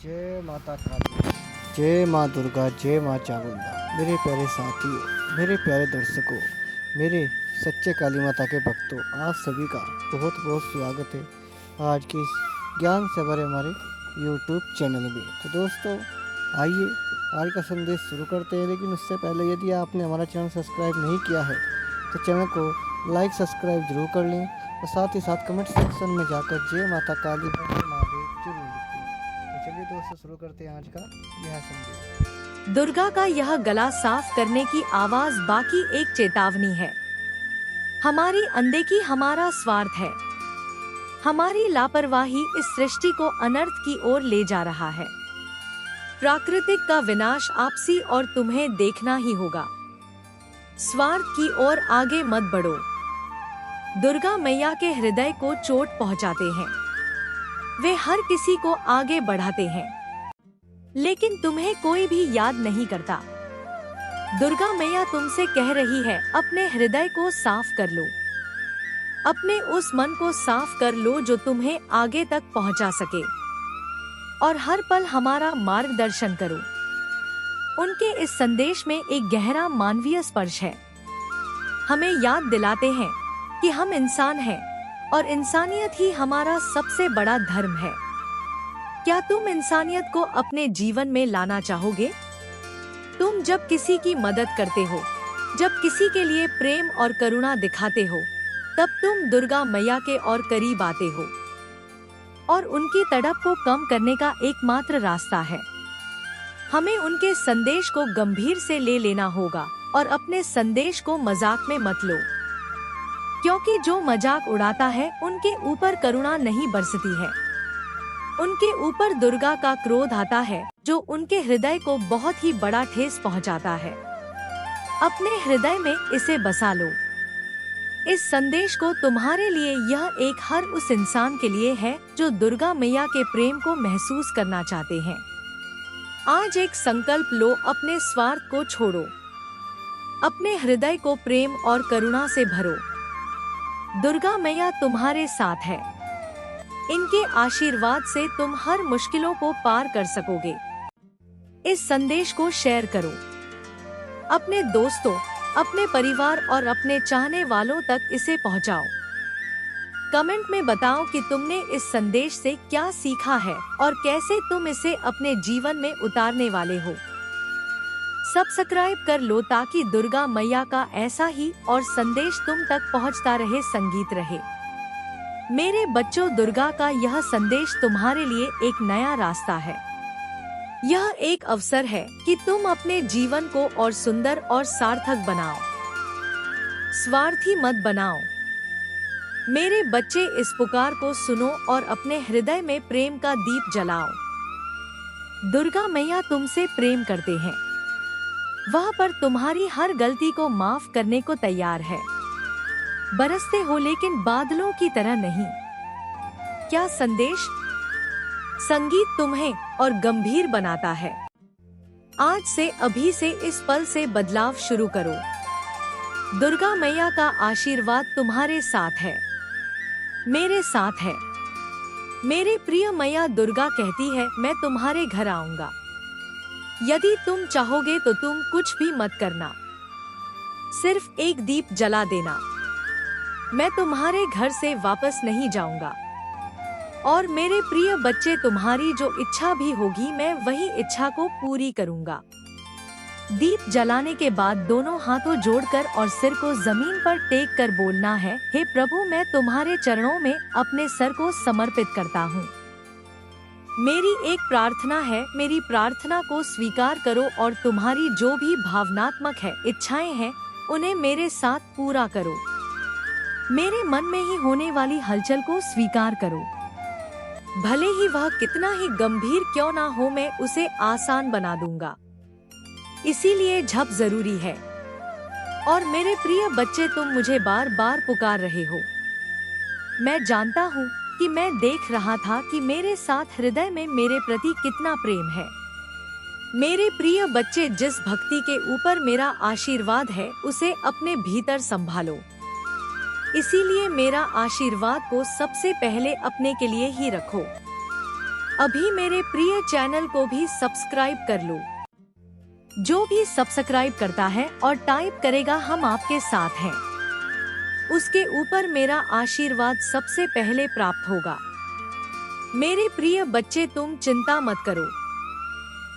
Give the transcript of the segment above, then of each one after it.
जय माता काली, जय माँ दुर्गा, जय माँ चामुंडा। मेरे प्यारे साथियों, मेरे प्यारे दर्शकों, मेरे सच्चे काली माता के भक्तों, आप सभी का बहुत बहुत स्वागत है आज के इस ज्ञान से भरे हमारे YouTube चैनल में। तो दोस्तों, आइए आज का संदेश शुरू करते हैं। लेकिन उससे पहले यदि आपने हमारा चैनल सब्सक्राइब नहीं किया है तो चैनल को लाइक सब्सक्राइब जरूर कर लें और साथ ही साथ कमेंट सेक्शन में जाकर जय माता काली, जय महादेव जरूर लिखें। तो चलिए दोस्तों, शुरू करते हैं आज का यह संदेश। दुर्गा का यह गला साफ करने की आवाज बाकी एक चेतावनी है। हमारी अनदेखी हमारा स्वार्थ है। हमारी लापरवाही इस सृष्टि को अनर्थ की ओर ले जा रहा है। प्राकृतिक का विनाश आपसी और तुम्हें देखना ही होगा। स्वार्थ की ओर आगे मत बढ़ो। दुर्गा मैया के हृदय को चोट पहुंचाते हैं। वे हर किसी को आगे बढ़ाते हैं, लेकिन तुम्हें कोई भी याद नहीं करता। दुर्गा मैया तुमसे कह रही है, अपने हृदय को साफ कर लो। अपने उस मन को साफ कर लो जो तुम्हें आगे तक पहुंचा सके, और हर पल हमारा मार्गदर्शन करो। उनके इस संदेश में एक गहरा मानवीय स्पर्श है। हमें याद दिलाते हैं कि हम इंसान हैं और इंसानियत ही हमारा सबसे बड़ा धर्म है। क्या तुम इंसानियत को अपने जीवन में लाना चाहोगे? तुम जब किसी की मदद करते हो, जब किसी के लिए प्रेम और करुणा दिखाते हो, तब तुम दुर्गा मैया के और करीब आते हो। और उनकी तड़प को कम करने का एकमात्र रास्ता है। हमें उनके संदेश को गंभीर से ले लेना होगा और अपने संदेश को मजाक में मत लो, क्योंकि जो मजाक उड़ाता है उनके ऊपर करुणा नहीं बरसती है। उनके ऊपर दुर्गा का क्रोध आता है, जो उनके हृदय को बहुत ही बड़ा ठेस पहुंचाता है। अपने हृदय में इसे बसा लो। इस संदेश को तुम्हारे लिए, यह एक हर उस इंसान के लिए है जो दुर्गा मैया के प्रेम को महसूस करना चाहते हैं। आज एक संकल्प लो, अपने स्वार्थ को छोड़ो। अपने हृदय को प्रेम और करुणा से भरो। दुर्गा मैया तुम्हारे साथ है। इनके आशीर्वाद से तुम हर मुश्किलों को पार कर सकोगे। इस संदेश को शेयर करो। अपने दोस्तों, अपने परिवार और अपने चाहने वालों तक इसे पहुंचाओ। कमेंट में बताओ कि तुमने इस संदेश से क्या सीखा है और कैसे तुम इसे अपने जीवन में उतारने वाले हो। सब्सक्राइब कर लो ताकि दुर्गा मैया का ऐसा ही और संदेश तुम तक पहुंचता रहे, संगीत रहे। मेरे बच्चों, दुर्गा का यह संदेश तुम्हारे लिए एक नया रास्ता है। यह एक अवसर है कि तुम अपने जीवन को और सुंदर और सार्थक बनाओ। स्वार्थी मत बनाओ। मेरे बच्चे, इस पुकार को सुनो और अपने हृदय में प्रेम का दीप जलाओ। दुर्गा मैया तुमसे प्रेम करते हैं। वह पर तुम्हारी हर गलती को माफ करने को तैयार है। बरसते हो लेकिन बादलों की तरह नहीं। क्या संदेश? संगीत तुम्हें और गंभीर बनाता है। आज से, अभी से, इस पल से बदलाव शुरू करो। दुर्गा मैया का आशीर्वाद तुम्हारे साथ है, मेरे साथ है। मेरे प्रिय मैया दुर्गा कहती है, मैं तुम्हारे घर आऊंगा। यदि तुम चाहोगे तो तुम कुछ भी मत करना, सिर्फ एक दीप जला देना। मैं तुम्हारे घर से वापस नहीं जाऊंगा। और मेरे प्रिय बच्चे, तुम्हारी जो इच्छा भी होगी मैं वही इच्छा को पूरी करूंगा। दीप जलाने के बाद दोनों हाथों जोड़कर और सिर को जमीन पर टेक कर बोलना है, हे प्रभु, मैं तुम्हारे चरणों में अपने सर को समर्पित करता हूँ। मेरी एक प्रार्थना है, मेरी प्रार्थना को स्वीकार करो और तुम्हारी जो भी भावनात्मक है, इच्छाएं हैं, उन्हें मेरे साथ पूरा करो। मेरे मन में ही होने वाली हलचल को स्वीकार करो। भले ही वह कितना ही गंभीर क्यों ना हो, मैं उसे आसान बना दूंगा। इसीलिए जप जरूरी है। और मेरे प्रिय बच्चे, तुम मुझे बार बार पुकार रहे हो। मैं जानता हूँ कि मैं देख रहा था कि मेरे साथ हृदय में मेरे प्रति कितना प्रेम है। मेरे प्रिय बच्चे, जिस भक्ति के ऊपर मेरा आशीर्वाद है, उसे अपने भीतर संभालो। इसीलिए मेरा आशीर्वाद को सबसे पहले अपने के लिए ही रखो। अभी मेरे प्रिय चैनल को भी सब्सक्राइब कर लो। जो भी सब्सक्राइब करता है और टाइप करेगा हम आपके साथ हैं, उसके ऊपर मेरा आशीर्वाद सबसे पहले प्राप्त होगा। मेरे प्रिय बच्चे, तुम चिंता मत करो।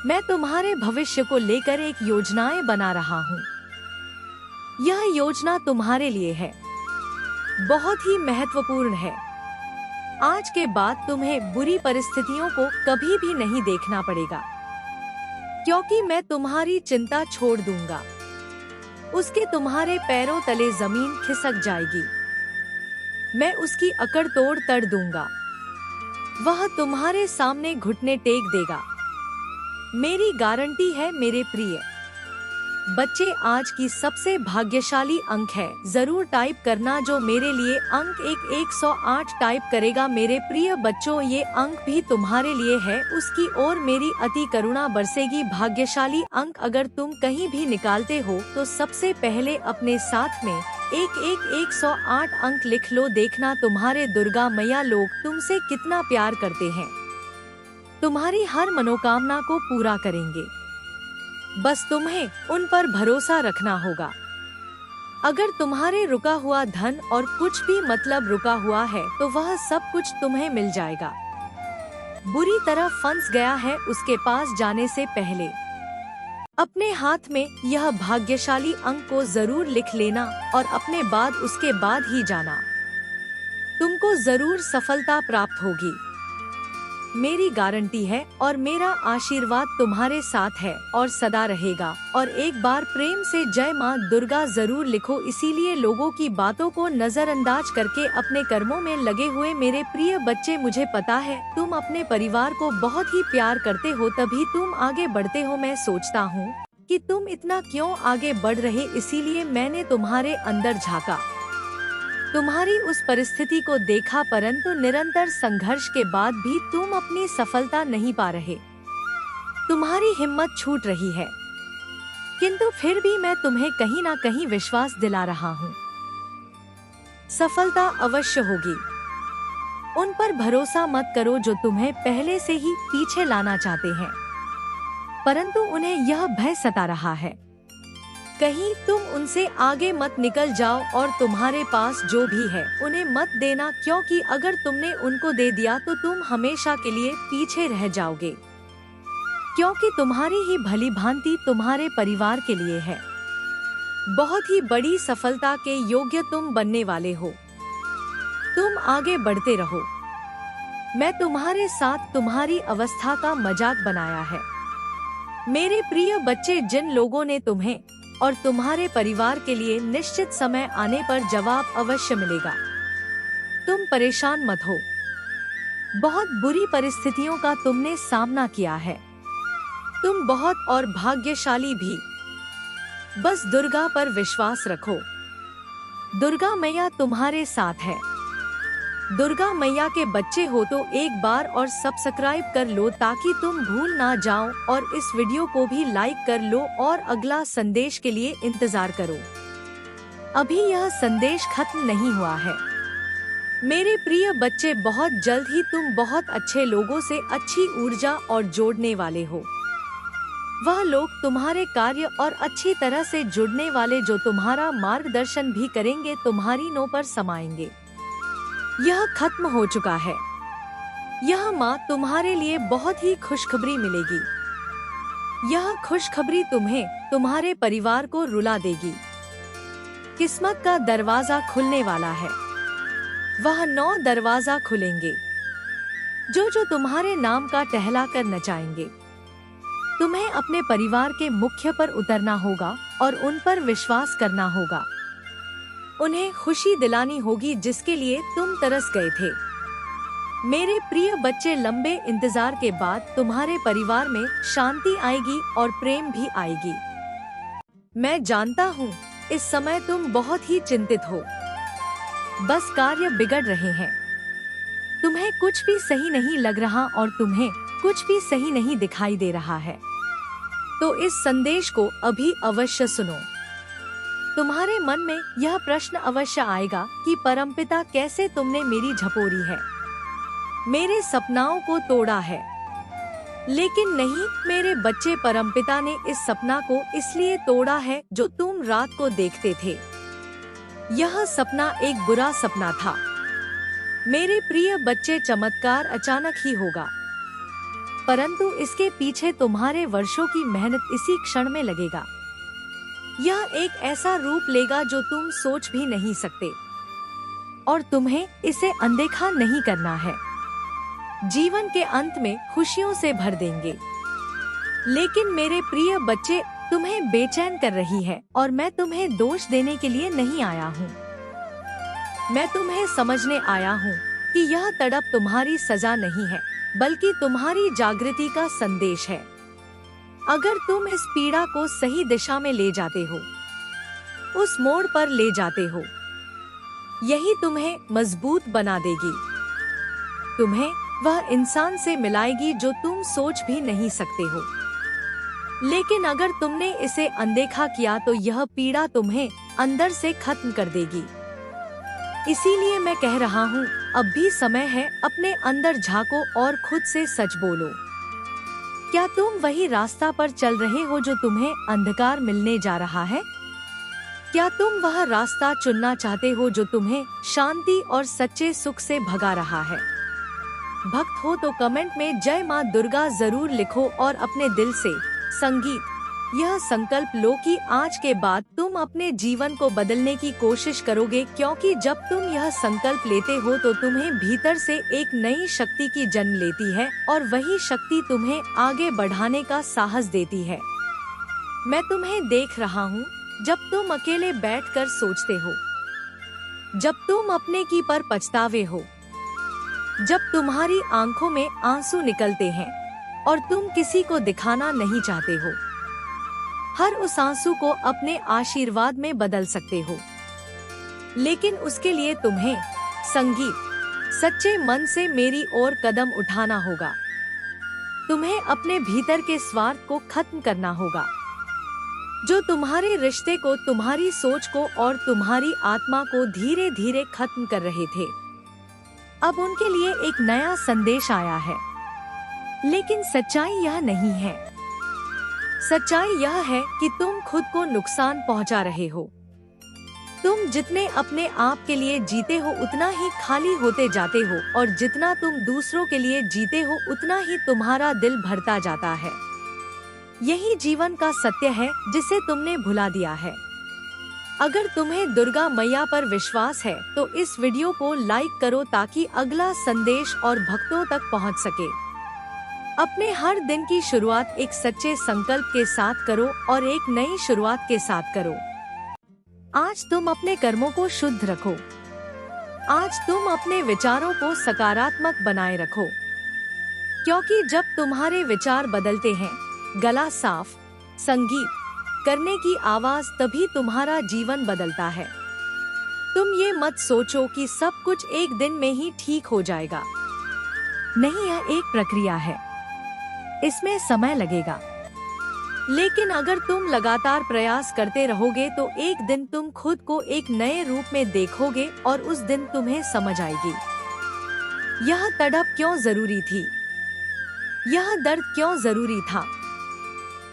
मैं तुम्हारे भविष्य को लेकर एक योजनाएं बना रहा हूँ। यह योजना तुम्हारे लिए है, बहुत ही महत्वपूर्ण है। आज के बाद तुम्हें बुरी परिस्थितियों को कभी भी नहीं देखना पड़ेगा, क्योंकि मैं तुम्हारी चिंता छोड़ दूंगा। उसके तुम्हारे पैरों तले जमीन खिसक जाएगी। मैं उसकी अकड़ तोड़ तड़ दूंगा। वह तुम्हारे सामने घुटने टेक देगा। मेरी गारंटी है मेरे प्रिय बच्चे। आज की सबसे भाग्यशाली अंक है, जरूर टाइप करना जो मेरे लिए अंक 108 टाइप करेगा। मेरे प्रिय बच्चों, ये अंक भी तुम्हारे लिए है, उसकी ओर मेरी अति करुणा बरसेगी। भाग्यशाली अंक अगर तुम कहीं भी निकालते हो तो सबसे पहले अपने साथ में 108 अंक लिख लो। देखना तुम्हारे दुर्गा मैया लोग तुमसे कितना प्यार करते हैं, तुम्हारी हर मनोकामना को पूरा करेंगे। बस तुम्हें उन पर भरोसा रखना होगा। अगर तुम्हारे रुका हुआ धन और कुछ भी मतलब रुका हुआ है तो वह सब कुछ तुम्हें मिल जाएगा। बुरी तरह फंस गया है, उसके पास जाने से पहले अपने हाथ में यह भाग्यशाली अंक को जरूर लिख लेना और अपने बाद उसके बाद ही जाना। तुमको जरूर सफलता प्राप्त होगी, मेरी गारंटी है। और मेरा आशीर्वाद तुम्हारे साथ है और सदा रहेगा। और एक बार प्रेम से जय माँ दुर्गा जरूर लिखो। इसीलिए लोगों की बातों को नजरअंदाज करके अपने कर्मों में लगे हुए मेरे प्रिय बच्चे, मुझे पता है तुम अपने परिवार को बहुत ही प्यार करते हो, तभी तुम आगे बढ़ते हो। मैं सोचता हूँ कि तुम इतना क्यों आगे बढ़ रहे, इसीलिए मैंने तुम्हारे अंदर झांका, तुम्हारी उस परिस्थिति को देखा, परंतु निरंतर संघर्ष के बाद भी तुम अपनी सफलता नहीं पा रहे। तुम्हारी हिम्मत छूट रही है, किंतु फिर भी मैं तुम्हें कहीं ना कहीं विश्वास दिला रहा हूँ, सफलता अवश्य होगी। उन पर भरोसा मत करो जो तुम्हें पहले से ही पीछे लाना चाहते हैं, परंतु उन्हें यह भय सता रहा है कहीं तुम उनसे आगे मत निकल जाओ। और तुम्हारे पास जो भी है उन्हें मत देना, क्योंकि अगर तुमने उनको दे दिया तो तुम हमेशा के लिए पीछे रह जाओगे, क्योंकि तुम्हारी ही भली भांति तुम्हारे परिवार के लिए है। बहुत ही बड़ी सफलता के योग्य तुम बनने वाले हो। तुम आगे बढ़ते रहो। मैं तुम्हारे साथ तुम्हारी अवस्था का मजाक बनाया है। मेरे प्रिय बच्चे, जिन लोगों ने तुम्हें और तुम्हारे परिवार के लिए निश्चित समय आने पर जवाब अवश्य मिलेगा। तुम परेशान मत हो। बहुत बुरी परिस्थितियों का तुमने सामना किया है, तुम बहुत और भाग्यशाली भी। बस दुर्गा पर विश्वास रखो, दुर्गा मैया तुम्हारे साथ है। दुर्गा मैया के बच्चे हो तो एक बार और सब्सक्राइब कर लो ताकि तुम भूल ना जाओ, और इस वीडियो को भी लाइक कर लो और अगला संदेश के लिए इंतजार करो। अभी यह संदेश खत्म नहीं हुआ है मेरे प्रिय बच्चे। बहुत जल्द ही तुम बहुत अच्छे लोगों से अच्छी ऊर्जा और जोड़ने वाले हो। वह लोग तुम्हारे कार्य और अच्छी तरह से जुड़ने वाले जो तुम्हारा मार्गदर्शन भी करेंगे, तुम्हारी नों पर समाएंगे। यह खत्म हो चुका है। यह माँ तुम्हारे लिए बहुत ही खुशखबरी मिलेगी। यह खुशखबरी तुम्हें, तुम्हारे परिवार को रुला देगी। किस्मत का दरवाजा खुलने वाला है। वह 9 दरवाजा खुलेंगे जो जो तुम्हारे नाम का टहला कर नचाएंगे। तुम्हें अपने परिवार के मुख्य पर उतरना होगा और उन पर विश्वास करना होगा। उन्हें खुशी दिलानी होगी जिसके लिए तुम तरस गए थे। मेरे प्रिय बच्चे, लंबे इंतजार के बाद तुम्हारे परिवार में शांति आएगी और प्रेम भी आएगी। मैं जानता हूँ इस समय तुम बहुत ही चिंतित हो। बस कार्य बिगड़ रहे हैं, तुम्हें कुछ भी सही नहीं लग रहा और तुम्हें कुछ भी सही नहीं दिखाई दे रहा है। तो इस संदेश को अभी अवश्य सुनो। तुम्हारे मन में यह प्रश्न अवश्य आएगा कि परमपिता कैसे तुमने मेरी झपोरी है। मेरे सपनाओं को तोड़ा है। लेकिन नहीं मेरे बच्चे, परमपिता ने इस सपना को इसलिए तोड़ा है जो तुम रात को देखते थे। यह सपना एक बुरा सपना था। मेरे प्रिय बच्चे, चमत्कार अचानक ही होगा, परंतु इसके पीछे तुम्हारे वर्षों की मेहनत इसी क्षण में लगेगा। यह एक ऐसा रूप लेगा जो तुम सोच भी नहीं सकते, और तुम्हें इसे अनदेखा नहीं करना है। जीवन के अंत में खुशियों से भर देंगे। लेकिन मेरे प्रिय बच्चे, तुम्हें बेचैन कर रही है, और मैं तुम्हें दोष देने के लिए नहीं आया हूँ। मैं तुम्हें समझने आया हूँ कि यह तड़प तुम्हारी सजा नहीं है, बल्कि तुम्हारी जागृति का संदेश है। अगर तुम इस पीड़ा को सही दिशा में ले जाते हो, उस मोड़ पर ले जाते हो, यही तुम्हें मजबूत बना देगी। तुम्हें वह इंसान से मिलाएगी जो तुम सोच भी नहीं सकते हो। लेकिन अगर तुमने इसे अनदेखा किया तो यह पीड़ा तुम्हें अंदर से खत्म कर देगी। इसीलिए मैं कह रहा हूँ, अब भी समय है, अपने अंदर झांको और खुद से सच बोलो। क्या तुम वही रास्ता पर चल रहे हो जो तुम्हें अंधकार मिलने जा रहा है? क्या तुम वह रास्ता चुनना चाहते हो जो तुम्हें शांति और सच्चे सुख से भगा रहा है? भक्त हो तो कमेंट में जय माँ दुर्गा जरूर लिखो और अपने दिल से संगीत यह संकल्प लो कि आज के बाद तुम अपने जीवन को बदलने की कोशिश करोगे, क्योंकि जब तुम यह संकल्प लेते हो तो तुम्हें भीतर से एक नई शक्ति की जन्म लेती है, और वही शक्ति तुम्हें आगे बढ़ाने का साहस देती है। मैं तुम्हें देख रहा हूँ जब तुम अकेले बैठकर सोचते हो, जब तुम अपने की पर पछतावे हो, जब तुम्हारी आंखों में आंसू निकलते हैं और तुम किसी को दिखाना नहीं चाहते हो। हर उस आंसू को अपने आशीर्वाद में बदल सकते हो, लेकिन उसके लिए तुम्हें संगीत सच्चे मन से मेरी ओर कदम उठाना होगा। तुम्हें अपने भीतर के स्वार्थ को खत्म करना होगा, जो तुम्हारे रिश्ते को, तुम्हारी सोच को और तुम्हारी आत्मा को धीरे धीरे खत्म कर रहे थे। अब उनके लिए एक नया संदेश आया है। लेकिन सच्चाई यह नहीं है। सच्चाई यह है कि तुम खुद को नुकसान पहुंचा रहे हो। तुम जितने अपने आप के लिए जीते हो उतना ही खाली होते जाते हो, और जितना तुम दूसरों के लिए जीते हो उतना ही तुम्हारा दिल भरता जाता है। यही जीवन का सत्य है जिसे तुमने भुला दिया है। अगर तुम्हें दुर्गा मैया पर विश्वास है तो इस वीडियो को लाइक करो ताकि अगला संदेश और भक्तों तक पहुंच सके। अपने हर दिन की शुरुआत एक सच्चे संकल्प के साथ करो और एक नई शुरुआत के साथ करो। आज तुम अपने कर्मों को शुद्ध रखो। आज तुम अपने विचारों को सकारात्मक बनाए रखो, क्योंकि जब तुम्हारे विचार बदलते हैं, गला साफ, संगीत करने की आवाज, तभी तुम्हारा जीवन बदलता है। तुम ये मत सोचो कि सब कुछ एक दिन में ही ठीक हो जाएगा। नहीं, यह एक प्रक्रिया है, इसमें समय लगेगा। लेकिन अगर तुम लगातार प्रयास करते रहोगे तो एक दिन तुम खुद को एक नए रूप में देखोगे, और उस दिन तुम्हें समझ आएगी यह तड़प क्यों जरूरी थी, यह दर्द क्यों जरूरी था,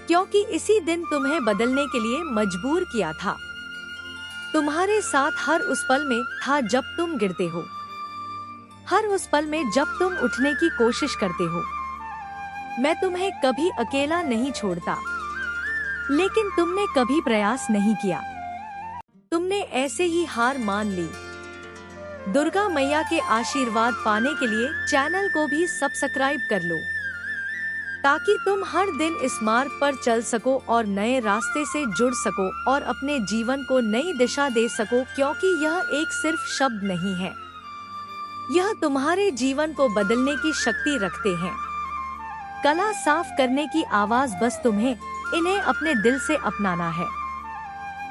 क्योंकि इसी दिन तुम्हें बदलने के लिए मजबूर किया था। तुम्हारे साथ हर उस पल में था जब तुम गिरते हो, हर उस पल में जब तुम उठने की कोशिश करते हो। मैं तुम्हें कभी अकेला नहीं छोड़ता, लेकिन तुमने कभी प्रयास नहीं किया। तुमने ऐसे ही हार मान ली। दुर्गा मैया के आशीर्वाद पाने के लिए चैनल को भी सब्सक्राइब कर लो, ताकि तुम हर दिन इस मार्ग पर चल सको और नए रास्ते से जुड़ सको और अपने जीवन को नई दिशा दे सको, क्योंकि यह एक सिर्फ शब्द नहीं है, यह तुम्हारे जीवन को बदलने की शक्ति रखते हैं। गला साफ करने की आवाज बस तुम्हें इन्हें अपने दिल से अपनाना है।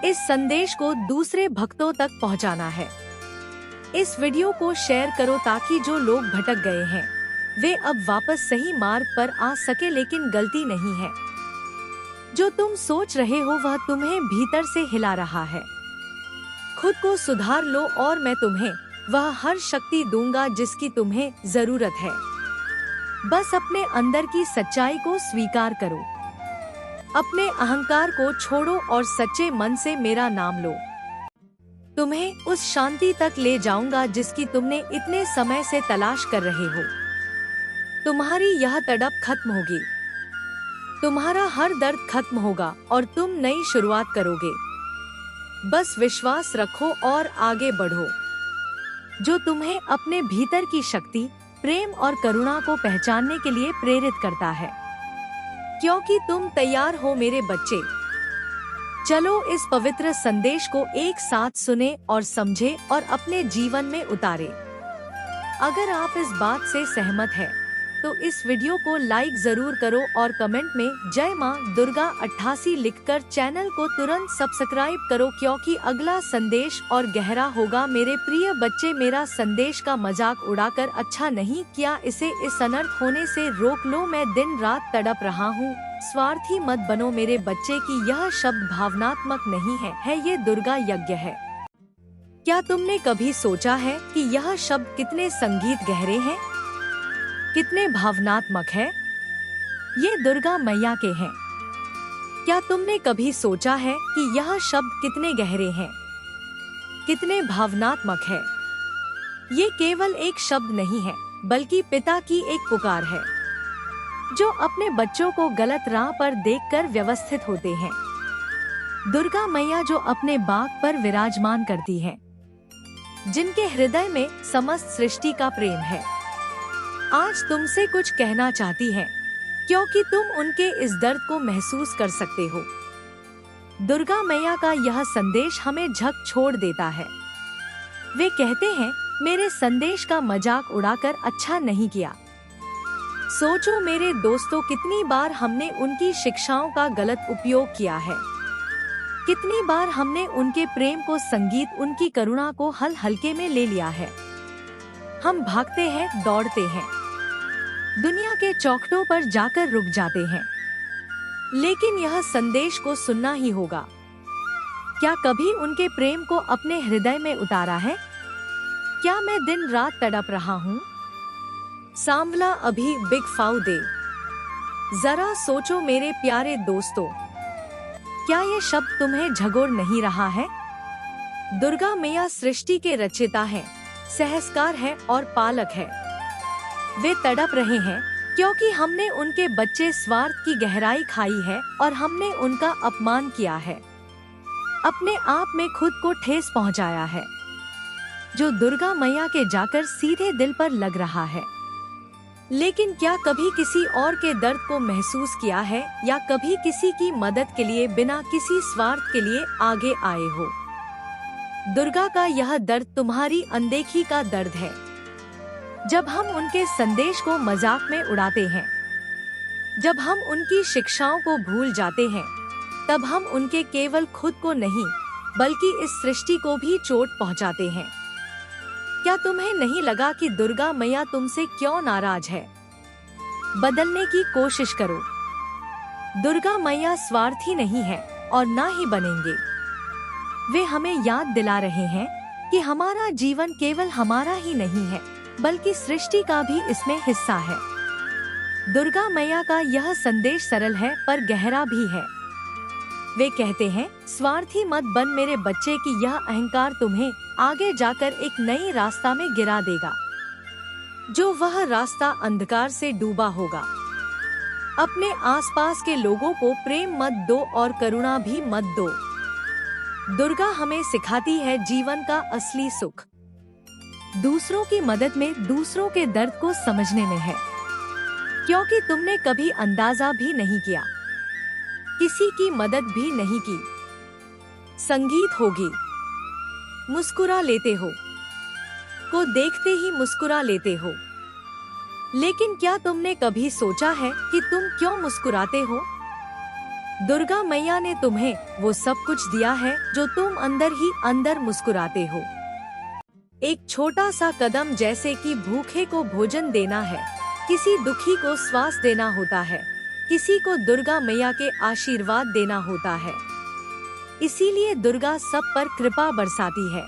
इस संदेश को दूसरे भक्तों तक पहुंचाना है। इस वीडियो को शेयर करो ताकि जो लोग भटक गए हैं वे अब वापस सही मार्ग पर आ सके। लेकिन गलती नहीं है, जो तुम सोच रहे हो वह तुम्हें भीतर से हिला रहा है। खुद को सुधार लो और मैं तुम्हें वह हर शक्ति दूंगा जिसकी तुम्हें जरूरत है। बस अपने अंदर की सच्चाई को स्वीकार करो। अपने अहंकार को छोड़ो और सच्चे मन से मेरा नाम लो। तुम्हें उस शांति तक ले जाऊंगा जिसकी तुमने इतने समय से तलाश कर रहे हो। तुम्हारी यह तड़प खत्म होगी, तुम्हारा हर दर्द खत्म होगा और तुम नई शुरुआत करोगे। बस विश्वास रखो और आगे बढ़ो। जो तुम्हें अपने भीतर की शक्ति, प्रेम और करुणा को पहचानने के लिए प्रेरित करता है। क्योंकि तुम तैयार हो मेरे बच्चे। चलो इस पवित्र संदेश को एक साथ सुने और समझे और अपने जीवन में उतारे। अगर आप इस बात से सहमत हैं, तो इस वीडियो को लाइक जरूर करो और कमेंट में जय मां दुर्गा 88 लिखकर चैनल को तुरंत सब्सक्राइब करो, क्योंकि अगला संदेश और गहरा होगा। मेरे प्रिय बच्चे, मेरा संदेश का मजाक उड़ाकर अच्छा नहीं किया, इसे इस अनर्थ होने से रोक लो। मैं दिन रात तड़प रहा हूँ, स्वार्थी मत बनो मेरे बच्चे की यह शब्द भावनात्मक नहीं है ये दुर्गा यज्ञ है। क्या तुमने कभी सोचा है कि यह शब्द कितने संगीत गहरे हैं, कितने भावनात्मक है? ये दुर्गा मैया के हैं। क्या तुमने कभी सोचा है कि यह शब्द कितने गहरे हैं, कितने भावनात्मक है? ये केवल एक शब्द नहीं है, बल्कि पिता की एक पुकार है, जो अपने बच्चों को गलत राह पर देखकर व्यवस्थित होते हैं। दुर्गा मैया जो अपने बाग पर विराजमान करती है, जिनके हृदय में समस्त सृष्टि का प्रेम है, आज तुमसे कुछ कहना चाहती है, क्योंकि तुम उनके इस दर्द को महसूस कर सकते हो। दुर्गा मैया का यह संदेश हमें झक छोड़ देता है। वे कहते हैं, मेरे संदेश का मजाक उड़ाकर अच्छा नहीं किया। सोचो मेरे दोस्तों, कितनी बार हमने उनकी शिक्षाओं का गलत उपयोग किया है। कितनी बार हमने उनके प्रेम को, संगीत, उनकी करुणा को हल्के में ले लिया है। हम भागते हैं, दौड़ते हैं, दुनिया के चौखटों पर जाकर रुक जाते हैं, लेकिन यह संदेश को सुनना ही होगा। क्या कभी उनके प्रेम को अपने हृदय में उतारा है? क्या मैं दिन रात तड़प रहा हूँ? सांवला अभी बिग फाउ दे। जरा सोचो मेरे प्यारे दोस्तों, क्या ये शब्द तुम्हें झगोड़ नहीं रहा है? दुर्गा मैया सृष्टि के रचयिता हैं, सहस्कार है और पालक है। वे तड़प रहे हैं क्योंकि हमने उनके बच्चे स्वार्थ की गहराई खाई है और हमने उनका अपमान किया है, अपने आप में खुद को ठेस पहुंचाया है, जो दुर्गा मैया के जाकर सीधे दिल पर लग रहा है। लेकिन क्या कभी किसी और के दर्द को महसूस किया है, या कभी किसी की मदद के लिए बिना किसी स्वार्थ के लिए आगे आए हो? दुर्गा का यह दर्द तुम्हारी अनदेखी का दर्द है। जब हम उनके संदेश को मजाक में उड़ाते हैं, जब हम उनकी शिक्षाओं को भूल जाते हैं, तब हम उनके केवल खुद को नहीं, बल्कि इस सृष्टि को भी चोट पहुंचाते हैं। क्या तुम्हें नहीं लगा कि दुर्गा मैया तुमसे क्यों नाराज है? बदलने की कोशिश करो। दुर्गा मैया स्वार्थी नहीं है और ना ही बनेंगे। वे हमें याद दिला रहे हैं कि हमारा जीवन केवल हमारा ही नहीं है, बल्कि सृष्टि का भी इसमें हिस्सा है। दुर्गा मैया का यह संदेश सरल है पर गहरा भी है। वे कहते हैं, स्वार्थी मत बन मेरे बच्चे की यह अहंकार तुम्हें आगे जाकर एक नई रास्ता में गिरा देगा, जो वह रास्ता अंधकार से डूबा होगा। अपने आसपास के लोगों को प्रेम मत दो और करुणा भी मत दो। दुर्गा हमें सिखाती है जीवन का असली सुख दूसरों की मदद में, दूसरों के दर्द को समझने में है, क्योंकि तुमने कभी अंदाजा भी नहीं किया, किसी की मदद भी नहीं की। संगीत होगी, मुस्कुरा लेते हो, को देखते ही मुस्कुरा लेते हो, लेकिन क्या तुमने कभी सोचा है कि तुम क्यों मुस्कुराते हो? दुर्गा मैया ने तुम्हें वो सब कुछ दिया है जो तुम अंदर ही अंदर मुस्कुराते हो। एक छोटा सा कदम, जैसे कि भूखे को भोजन देना है, किसी दुखी को श्वास देना होता है, किसी को दुर्गा मैया के आशीर्वाद देना होता है। इसीलिए दुर्गा सब पर कृपा बरसाती है।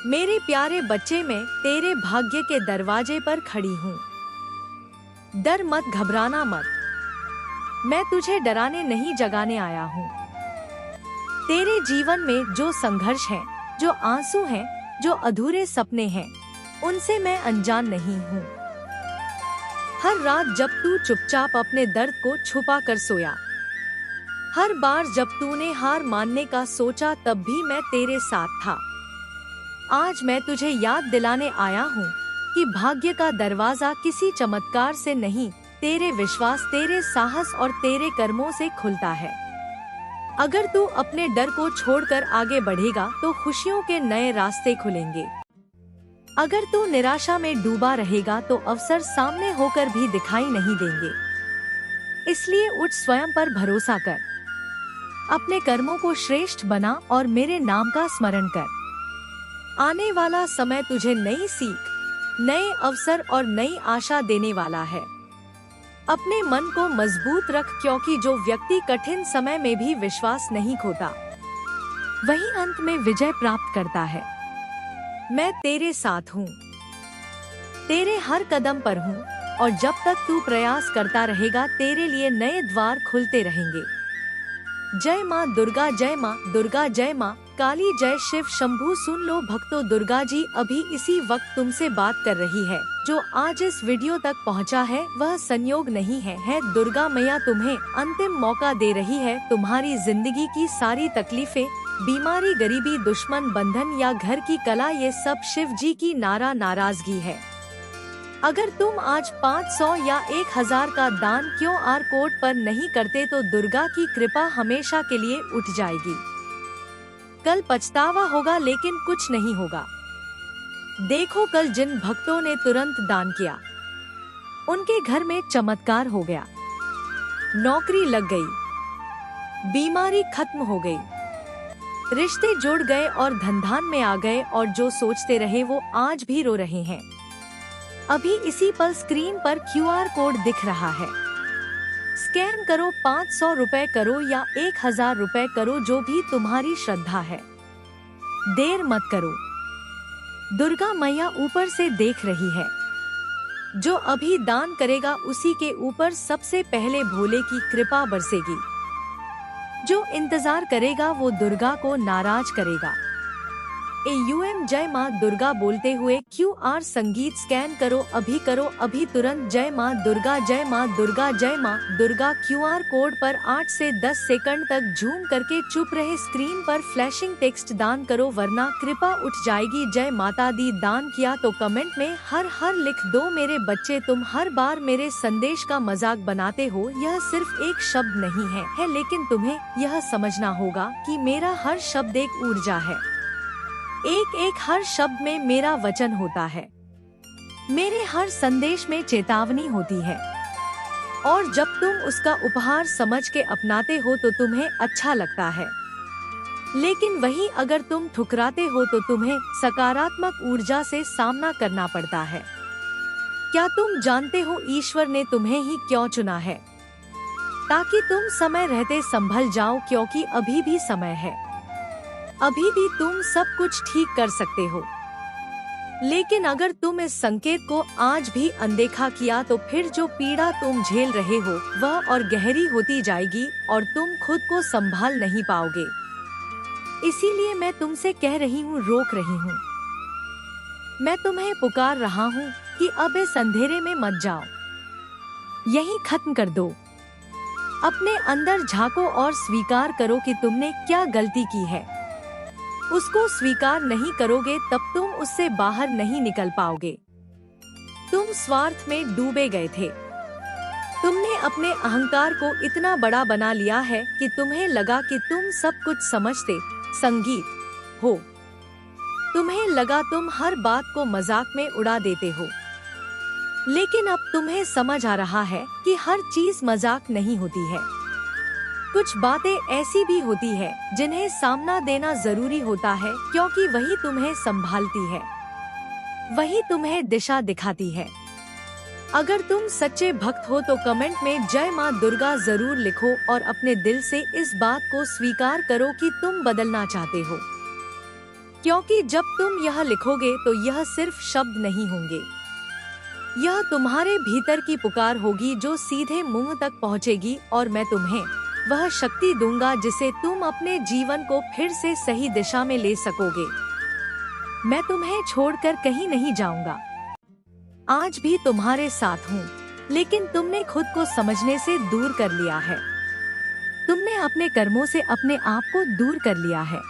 मेरे प्यारे बच्चे, मैं तेरे भाग्य के दरवाजे पर खड़ी हूँ। डर मत, घबराना मत। मैं तुझे डराने नहीं, जगाने आया हूँ। तेरे जीवन में जो संघर्ष है, जो आंसू हैं, जो अधूरे सपने हैं, उनसे मैं अनजान नहीं हूँ। हर रात जब तू चुपचाप अपने दर्द को छुपा कर सोया, हर बार जब तूने हार मानने का सोचा, तब भी मैं तेरे साथ था। आज मैं तुझे याद दिलाने आया हूँ कि भाग्य का दरवाजा किसी चमत्कार से नहीं, तेरे विश्वास, तेरे साहस और तेरे कर्मों से खुलता है। अगर तू अपने डर को छोड़कर आगे बढ़ेगा तो खुशियों के नए रास्ते खुलेंगे। अगर तू निराशा में डूबा रहेगा तो अवसर सामने होकर भी दिखाई नहीं देंगे। इसलिए उठ, स्वयं पर भरोसा कर, अपने कर्मों को श्रेष्ठ बना और मेरे नाम का स्मरण कर। आने वाला समय तुझे नई सीख, नए अवसर और नई आशा देने वाला है। अपने मन को मजबूत रख, क्योंकि जो व्यक्ति कठिन समय में भी विश्वास नहीं खोता, वही अंत में विजय प्राप्त करता है। मैं तेरे साथ हूँ, तेरे हर कदम पर हूँ, और जब तक तू प्रयास करता रहेगा तेरे लिए नए द्वार खुलते रहेंगे। जय माँ दुर्गा, जय माँ दुर्गा, जय माँ काली, जय शिव शंभू। सुन लो भक्तों, दुर्गा जी अभी इसी वक्त तुमसे बात कर रही है। जो आज इस वीडियो तक पहुंचा है वह संयोग नहीं है दुर्गा मैया तुम्हें अंतिम मौका दे रही है। तुम्हारी जिंदगी की सारी तकलीफें, बीमारी, गरीबी, दुश्मन, बंधन या घर की कला, ये सब शिव जी की नाराजगी है। अगर तुम आज 500 या 1000 का दान QR कोड पर नहीं करते तो दुर्गा की कृपा हमेशा के लिए उठ जाएगी। कल पछतावा होगा, लेकिन कुछ नहीं होगा। देखो, कल जिन भक्तों ने तुरंत दान किया, उनके घर में चमत्कार हो गया। नौकरी लग गई, बीमारी खत्म हो गई, रिश्ते जुड़ गए और धन में आ गए, और जो सोचते रहे वो आज भी रो रहे हैं। अभी इसी पल स्क्रीन पर QR कोड दिख रहा है, स्कैन करो, 500 रुपए करो या 1000 रुपए करो, जो भी तुम्हारी श्रद्धा है। देर मत करो, दुर्गा मैया ऊपर से देख रही है। जो अभी दान करेगा उसी के ऊपर सबसे पहले भोले की कृपा बरसेगी। जो इंतजार करेगा वो दुर्गा को नाराज करेगा। AUM जय माँ दुर्गा बोलते हुए QR संगीत स्कैन करो, अभी तुरंत। जय माँ दुर्गा, जय माँ दुर्गा, जय माँ दुर्गा। QR कोड पर 8 से 10 सेकंड तक झूम करके चुप रहे स्क्रीन पर फ्लैशिंग टेक्स्ट दान करो, वरना कृपा उठ जाएगी। जय माता दी। दान किया तो कमेंट में हर हर लिख दो। मेरे बच्चे, तुम हर बार मेरे संदेश का मजाक बनाते हो। यह सिर्फ एक शब्द नहीं है, लेकिन तुम्हें यह समझना होगा कि मेरा हर शब्द एक ऊर्जा है। एक हर शब्द में मेरा वचन होता है, मेरे हर संदेश में चेतावनी होती है, और जब तुम उसका उपहार समझ के अपनाते हो तो तुम्हें अच्छा लगता है। लेकिन वही अगर तुम ठुकराते हो तो तुम्हें सकारात्मक ऊर्जा से सामना करना पड़ता है। क्या तुम जानते हो ईश्वर ने तुम्हें ही क्यों चुना है? ताकि तुम समय रहते संभल जाओ, क्योंकि अभी भी समय है। अभी भी तुम सब कुछ ठीक कर सकते हो। लेकिन अगर तुम इस संकेत को आज भी अनदेखा किया तो फिर जो पीड़ा तुम झेल रहे हो वह और गहरी होती जाएगी और तुम खुद को संभाल नहीं पाओगे। इसीलिए मैं तुमसे कह रही हूँ, रोक रही हूँ। मैं तुम्हें पुकार रहा हूँ कि अब इस अंधेरे में मत जाओ, यही खत्म कर दो। अपने अंदर झांको और स्वीकार करो कि तुमने क्या गलती की है। उसको स्वीकार नहीं करोगे तब तुम उससे बाहर नहीं निकल पाओगे। तुम स्वार्थ में डूबे गए थे। तुमने अपने अहंकार को इतना बड़ा बना लिया है कि तुम्हें लगा कि तुम सब कुछ समझते संगीत हो। तुम्हें लगा तुम हर बात को मजाक में उड़ा देते हो। लेकिन अब तुम्हें समझ आ रहा है कि हर चीज मजाक नहीं होती है। कुछ बातें ऐसी भी होती है जिन्हें सामना देना जरूरी होता है, क्योंकि वही तुम्हें संभालती है, वही तुम्हें दिशा दिखाती है। अगर तुम सच्चे भक्त हो तो कमेंट में जय माँ दुर्गा जरूर लिखो और अपने दिल से इस बात को स्वीकार करो कि तुम बदलना चाहते हो। क्योंकि जब तुम यह लिखोगे तो यह सिर्फ शब्द नहीं होंगे, यह तुम्हारे भीतर की पुकार होगी जो सीधे मुंह तक पहुंचेगी, और मैं तुम्हें वह शक्ति दूंगा जिसे तुम अपने जीवन को फिर से सही दिशा में ले सकोगे। मैं तुम्हें छोड़कर कहीं नहीं जाऊंगा। आज भी तुम्हारे साथ हूँ, लेकिन तुमने खुद को समझने से दूर कर लिया है। तुमने अपने कर्मों से अपने आप को दूर कर लिया है।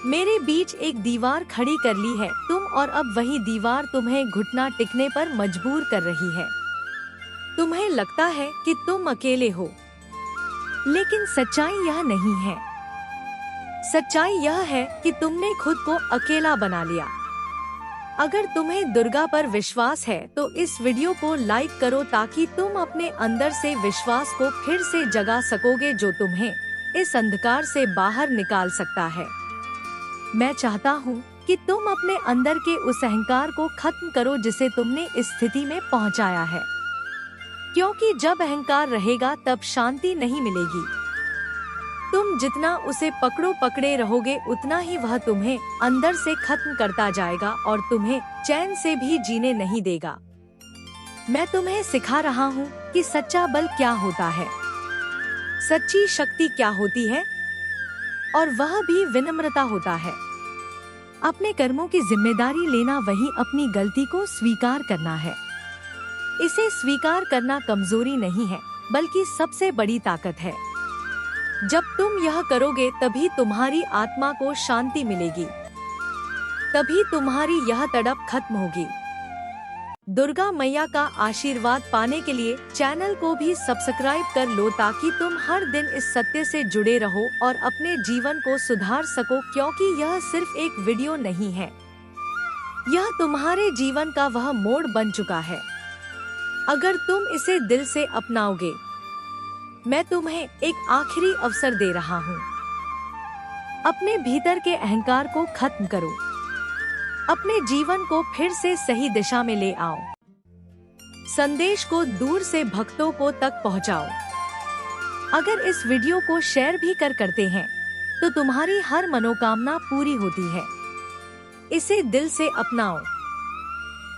मेरे बीच एक दीवार खड़ी कर ली है तुम, और अब वही दीवार तुम्हें घुटना टिकने पर मजबूर कर रही है। तुम्हें लगता है कि तुम अकेले हो, लेकिन सच्चाई यह नहीं है। सच्चाई यह है कि तुमने खुद को अकेला बना लिया। अगर तुम्हें दुर्गा पर विश्वास है तो इस वीडियो को लाइक करो ताकि तुम अपने अंदर से विश्वास को फिर से जगा सकोगे जो तुम्हें इस अंधकार से बाहर निकाल सकता है। मैं चाहता हूँ कि तुम अपने अंदर के उस अहंकार को खत्म करो जिसे तुमने इस स्थिति में पहुँचाया है, क्योंकि जब अहंकार रहेगा तब शांति नहीं मिलेगी। तुम जितना उसे पकड़े रहोगे उतना ही वह तुम्हें अंदर से खत्म करता जाएगा और तुम्हें चैन से भी जीने नहीं देगा। मैं तुम्हें सिखा रहा हूँ कि सच्चा बल क्या होता है, सच्ची शक्ति क्या होती है, और वह भी विनम्रता होता है। अपने कर्मों की जिम्मेदारी लेना वही अपनी गलती को स्वीकार करना है। इसे स्वीकार करना कमजोरी नहीं है, बल्कि सबसे बड़ी ताकत है। जब तुम यह करोगे तभी तुम्हारी आत्मा को शांति मिलेगी, तभी तुम्हारी यह तड़प खत्म होगी। दुर्गा मैया का आशीर्वाद पाने के लिए चैनल को भी सब्सक्राइब कर लो ताकि तुम हर दिन इस सत्य से जुड़े रहो और अपने जीवन को सुधार सको, क्योंकि यह सिर्फ एक वीडियो नहीं है, यह तुम्हारे जीवन का वह मोड़ बन चुका है। अगर तुम इसे दिल से अपनाओगे, मैं तुम्हें एक आखिरी अवसर दे रहा हूँ। अपने भीतर के अहंकार को खत्म करो, अपने जीवन को फिर से सही दिशा में ले आओ। संदेश को दूर से भक्तों को तक पहुँचाओ। अगर इस वीडियो को शेयर भी करते हैं तो तुम्हारी हर मनोकामना पूरी होती है। इसे दिल से अपनाओ।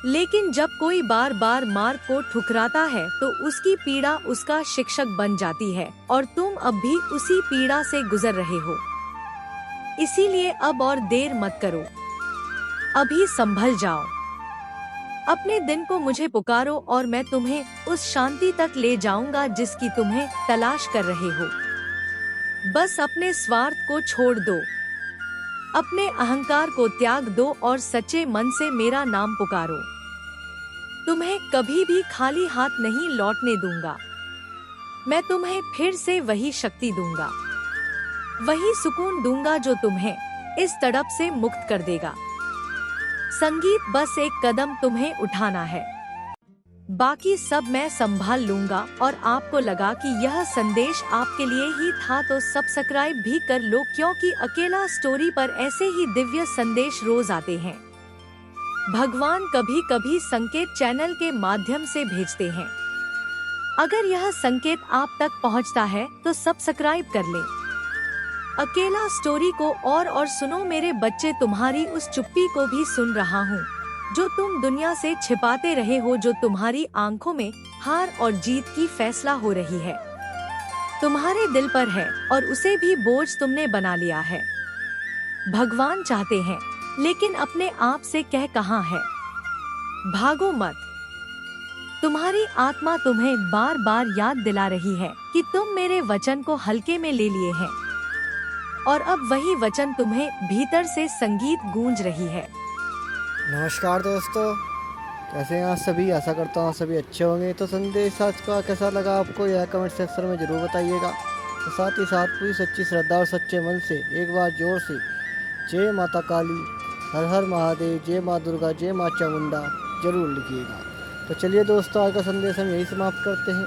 लेकिन जब कोई बार बार मार्ग को ठुकराता है तो उसकी पीड़ा उसका शिक्षक बन जाती है और तुम अब भी उसी पीड़ा से गुजर रहे हो। इसीलिए अब और देर मत करो, अभी संभल जाओ। अपने दिन को मुझे पुकारो और मैं तुम्हें उस शांति तक ले जाऊंगा जिसकी तुम्हें तलाश कर रहे हो। बस अपने स्वार्थ को छोड़ दो, अपने अहंकार को त्याग दो और सच्चे मन से मेरा नाम पुकारो। तुम्हें कभी भी खाली हाथ नहीं लौटने दूंगा। मैं तुम्हें फिर से वही शक्ति दूंगा, वही सुकून दूंगा जो तुम्हें इस तड़प से मुक्त कर देगा। संगीत बस एक कदम तुम्हें उठाना है, बाकी सब मैं संभाल लूंगा। और आपको लगा कि यह संदेश आपके लिए ही था तो सब्सक्राइब भी कर लो, क्योंकि अकेला स्टोरी पर ऐसे ही दिव्य संदेश रोज आते हैं। भगवान कभी कभी संकेत चैनल के माध्यम से भेजते हैं। अगर यह संकेत आप तक पहुंचता है तो सब्सक्राइब कर लें। अकेला स्टोरी को और सुनो मेरे बच्चे। तुम्हारी उस चुप्पी को भी सुन रहा हूँ जो तुम दुनिया से छिपाते रहे हो, जो तुम्हारी आंखों में हार और जीत की फैसला हो रही है, तुम्हारे दिल पर है और उसे भी बोझ तुमने बना लिया है। भगवान चाहते हैं, लेकिन अपने आप से कह कहाँ है, भागो मत। तुम्हारी आत्मा तुम्हें बार बार याद दिला रही है कि तुम मेरे वचन को हल्के में ले लिए हैं, और अब वही वचन तुम्हें भीतर से संगीत गूंज रही है। नमस्कार दोस्तों, कैसे हैं आप सभी। आशा करता हूँ सभी अच्छे होंगे। तो संदेश आज का कैसा लगा आपको यह कमेंट सेक्शन में ज़रूर बताइएगा। तो साथ ही साथ पूरी सच्ची श्रद्धा और सच्चे मन से एक बार जोर से जय माता काली, हर हर महादेव, जय माँ दुर्गा, जय माँ चामुंडा जरूर लिखिएगा। तो चलिए दोस्तों, आज का संदेश हम यही समाप्त करते हैं।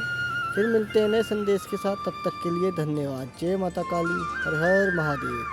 फिर मिलते हैं नए संदेश के साथ, तब तक के लिए धन्यवाद। जय माता काली, हर हर महादेव।